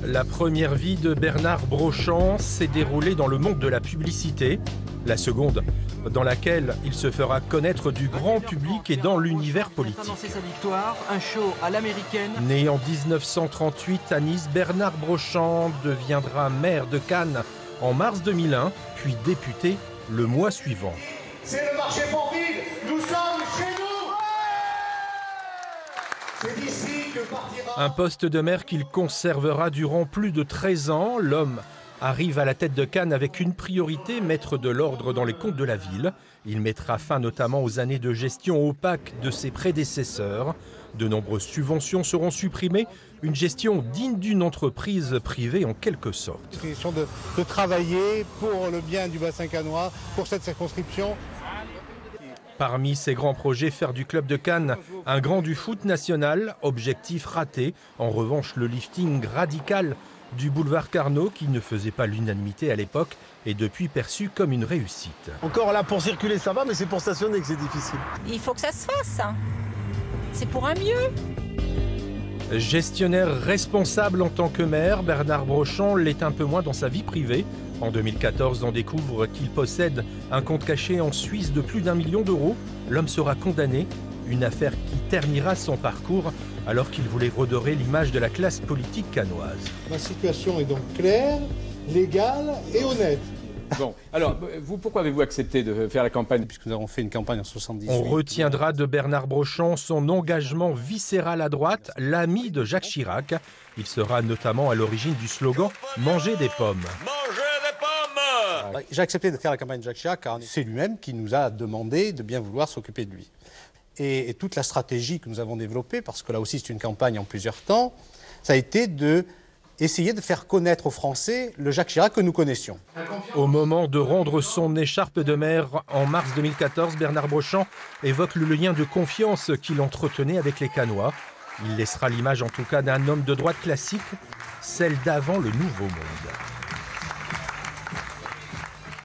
La première vie de Bernard Brochand s'est déroulée dans le monde de la publicité. La seconde, dans laquelle il se fera connaître du grand public et dans l'univers politique. Sa victoire, un show à l'américaine. Né en 1938 à Nice, Bernard Brochand deviendra maire de Cannes en mars 2001, puis député le mois suivant. C'est le marché Bourville, nous sommes chez nous. C'est d'ici que partira... Un poste de maire qu'il conservera durant plus de 13 ans. L'homme arrive à la tête de Cannes avec une priorité, mettre de l'ordre dans les comptes de la ville. Il mettra fin notamment aux années de gestion opaque de ses prédécesseurs. De nombreuses subventions seront supprimées, une gestion digne d'une entreprise privée en quelque sorte. C'est une question de travailler pour le bien du bassin cannois, pour cette circonscription. Parmi ses grands projets, faire du club de Cannes un grand du foot national, objectif raté. En revanche, le lifting radical du boulevard Carnot, qui ne faisait pas l'unanimité à l'époque, est depuis perçu comme une réussite. Encore là, pour circuler, ça va, mais c'est pour stationner que c'est difficile. Il faut que ça se fasse. C'est pour un mieux. Gestionnaire responsable en tant que maire, Bernard Brochand l'est un peu moins dans sa vie privée. En 2014, on découvre qu'il possède un compte caché en Suisse de plus d'1 million d'euros. L'homme sera condamné, une affaire qui ternira son parcours alors qu'il voulait redorer l'image de la classe politique cannoise. Ma situation est donc claire, légale et honnête. Bon, alors, vous, pourquoi avez-vous accepté de faire la campagne? Puisque nous avons fait une campagne en 78. On retiendra de Bernard Brochand son engagement viscéral à droite, l'ami de Jacques Chirac. Il sera notamment à l'origine du slogan « Manger des pommes ». J'ai accepté de faire la campagne de Jacques Chirac car c'est lui-même qui nous a demandé de bien vouloir s'occuper de lui. Et toute la stratégie que nous avons développée, parce que là aussi c'est une campagne en plusieurs temps, ça a été d'essayer de faire connaître aux Français le Jacques Chirac que nous connaissions. Au moment de rendre son écharpe de maire en mars 2014, Bernard Brochand évoque le lien de confiance qu'il entretenait avec les Cannois. Il laissera l'image en tout cas d'un homme de droite classique, celle d'avant le Nouveau Monde.